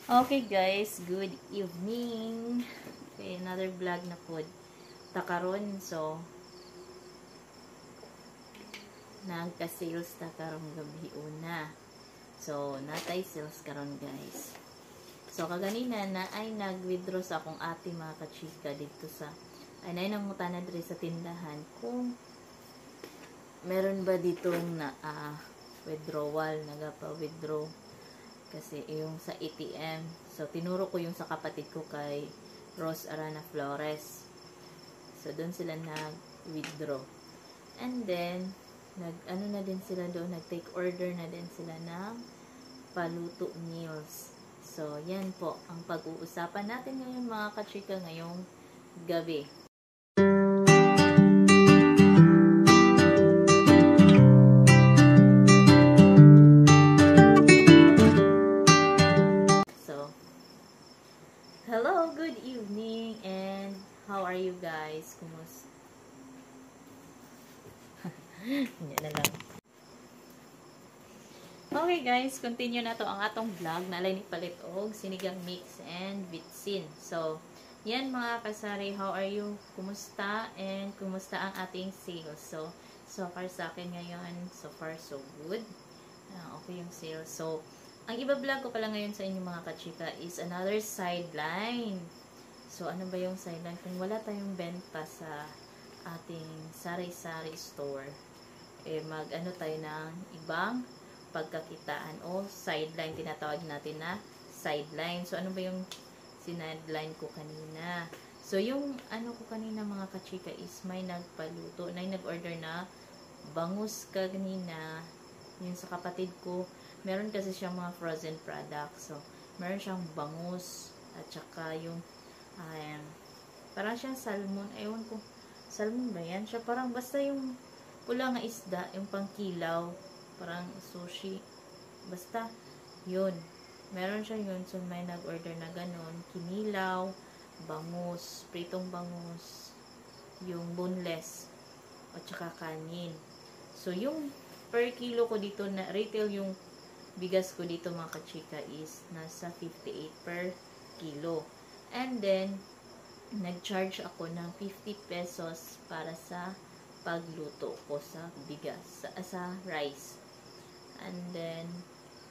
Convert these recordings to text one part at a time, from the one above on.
Okay guys, good evening. Okay, another vlog na po. Takaron, so nagka-sales ta karong gabi una. So, natay sales karon guys. So, kaganina na ay nag-withdraw sa akong ate mga kachika dito sa ay nangutana diri sa tindahan kung meron ba ditong na withdrawal, nagapa-withdraw kasi yung sa ATM. So, tinuro ko yung sa kapatid ko kay Rose Arana Flores. So, doon sila nag-withdraw. And then, nag-ano na din sila doon, nag-take order na din sila ng paluto meals. So, yan po ang pag-uusapan natin ngayon mga kachika ngayong gabi. Hello, good evening, and how are you guys? Kumusta? Hindi na lang. Okay guys, continue na to ang atong vlog. Nalay ni palit og sinigang mix and vitsin. So, yan mga kasari, how are you? Kumusta? And kumusta ang ating sales? So far sa akin ngayon, so far so good. Okay yung sales. So, ang iba-vlog ko pala ngayon sa inyo mga kachika is another sideline. So, ano ba yung sideline? Kung wala tayong benta sa ating sari-sari store, mag-ano tayo ng ibang pagkakitaan o sideline. Tinatawag natin na sideline. So, ano ba yung sideline ko kanina? So, yung ano ko kanina mga kachika is may nagpaluto. Nag-order na bangus kanina. Yun sa kapatid ko. Meron kasi siyang mga frozen products. So, meron siyang bangus at saka yung parang siyang salmon. Ewan ko, salmon ba yan? Siya parang basta yung pula nga isda, yung pangkilaw, parang sushi. Basta, yun. Meron siya yun. So, may nag-order na ganun. Kinilaw, bangus, pritong bangus, yung boneless, at saka kanin. So, yung per kilo ko dito, na retail yung bigas ko dito mga kachika is nasa 58 per kilo. And then, nag-charge ako ng 50 pesos para sa pagluto ko sa bigas, sa rice. And then,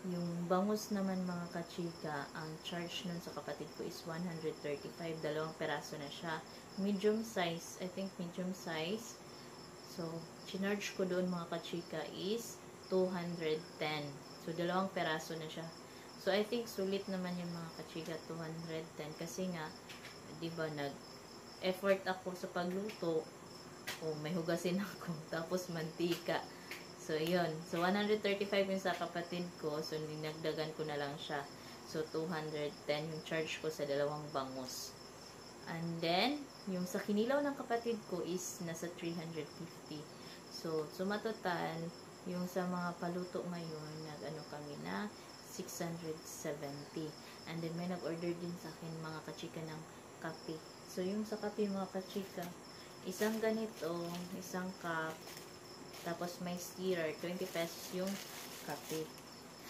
yung bangus naman mga kachika, ang charge nun sa kapatid ko is 135. Dalawang peraso na siya. Medium size, I think medium size. So, chinarge ko doon mga kachika is 210. So, dalawang peraso na siya. So, I think sulit naman yung mga kachika 210. Kasi nga, diba, nag-effort ako sa pagluto. O, may hugasin ako. Tapos, mantika. So, yun. So, 135 yung sa kapatid ko. So, ninagdagan ko na lang siya. So, 210 yung charge ko sa dalawang bangus. And then, yung sa kinilaw ng kapatid ko is nasa 350. So, sumatotal, yung sa mga paluto ngayon, nag-ano kami na 670. And then, may nag-order din sa akin mga kachika ng kape. So, yung sa kape mga kachika, isang ganito, isang cup, tapos may stirrer, 20 pesos yung kape.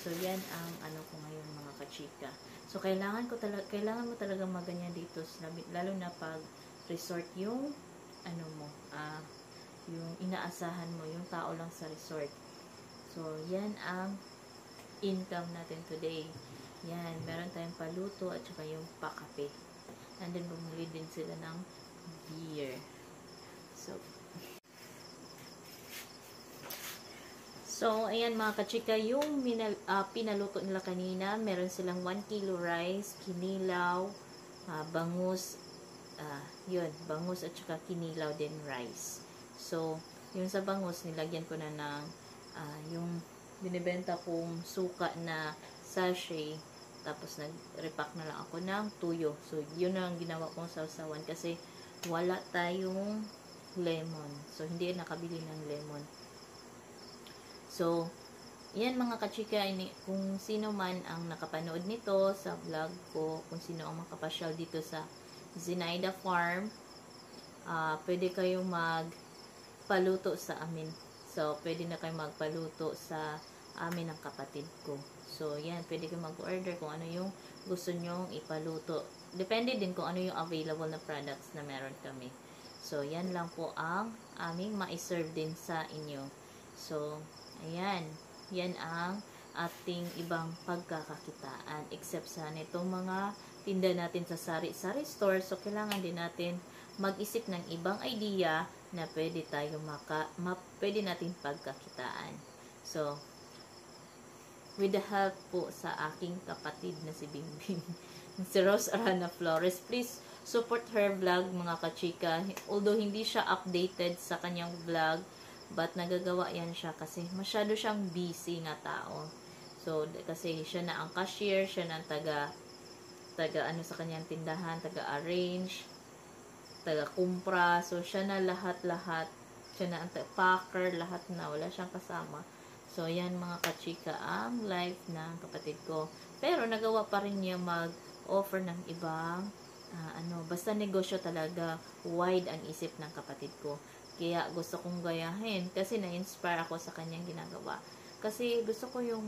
So, yan ang ano ko ngayon mga kachika. So, kailangan mo talaga maganyan dito, lalo na pag resort yung ano mo, yung inaasahan mo, yung tao lang sa resort. So, yan ang income natin today. Yan, meron tayong paluto at saka yung pakape. And then, bumili din sila ng beer. So, ayan mga kachika, yung pinaluto nila kanina, meron silang 1 kilo rice, kinilaw, bangus, yun, bangus at saka kinilaw din rice. So, yung sa bangus, nilagyan ko na ng yung binibenta kong suka na sachet, tapos nag-repack na lang ako ng tuyo. So, yun ang ginawa kong sausawan kasi wala tayong lemon. So, hindi nakabili ng lemon. So, yan mga kachika, kung sino man ang nakapanood nito sa vlog ko, kung sino ang makapasyal dito sa Zenaida Farm, pwede kayong magpaluto sa amin. So, pwede na kayo magpaluto sa amin ng kapatid ko. So, yan, pwede kayo mag-order kung ano yung gusto nyong ipaluto. Depende din kung ano yung available na products na meron kami. So, yan lang po ang aming ma-serve din sa inyo. So, ayan. Yan ang ating ibang pagkakakitaan. Except sa nitong mga tinda natin sa sari-sari store. So, kailangan din natin mag-isip ng ibang idea na pwede tayo pwede natin pagkakitaan. So, with the help po sa aking kapatid na si Bingbing, si Rose Arana Flores, please support her vlog mga kachika. Although hindi siya updated sa kanyang vlog, but nagagawa yan siya kasi masyado siyang busy na tao. So, kasi siya na ang cashier, siya na ang taga ano sa kanyang tindahan, taga-arrange, taga-kumpra. So, siya na lahat-lahat. Siya na ang packer, lahat na. Wala siyang kasama. So, yan mga kachika ang life ng kapatid ko. Pero, nagawa pa rin niya mag-offer ng ibang, basta negosyo talaga. Wide ang isip ng kapatid ko. Kaya, gusto kong gayahin. Kasi, na-inspire ako sa kanyang ginagawa. Kasi, gusto ko yung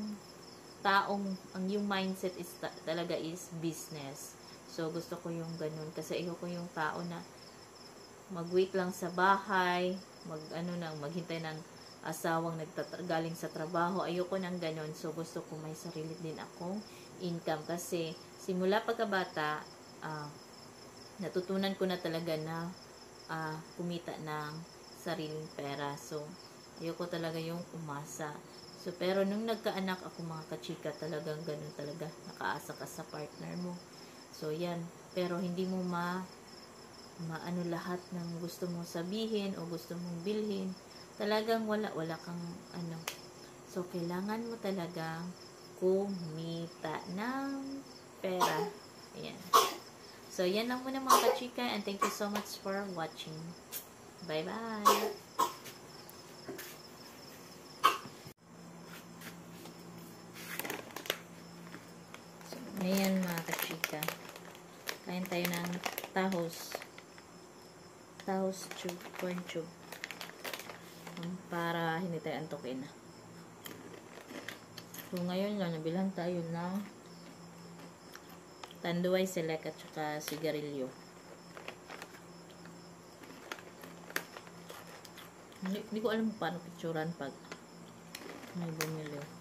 yung mindset is talaga is business. So, gusto ko yung ganun. Kasi, ayoko yung tao na mag-wait lang sa bahay, maghintay ng asawang galing sa trabaho. Ayoko nang ganun. So, gusto ko may sarili din akong income. Kasi, simula pagkabata, natutunan ko na talaga na kumita ng sariling pera. So, ayoko talaga yung umasa. So, pero nung nagkaanak ako mga kachika, talagang ganun talaga. Nakaasa ka sa partner mo. So, yan. Pero, hindi mo maano lahat ng gusto mong sabihin o gusto mong bilhin. Talagang wala kang So, kailangan mo talagang kumita ng pera. Ayan. So, yan lang muna mga kachika, and thank you so much for watching. Bye-bye! So, ayan mga kachika. Kain tayo ng tahos tube, corn tube, para hindi tayo antukin. So ngayon lang nabilhan tayo ng tanduay, select at saka sigarilyo. Hindi ko alam paano picturean pag may bumili.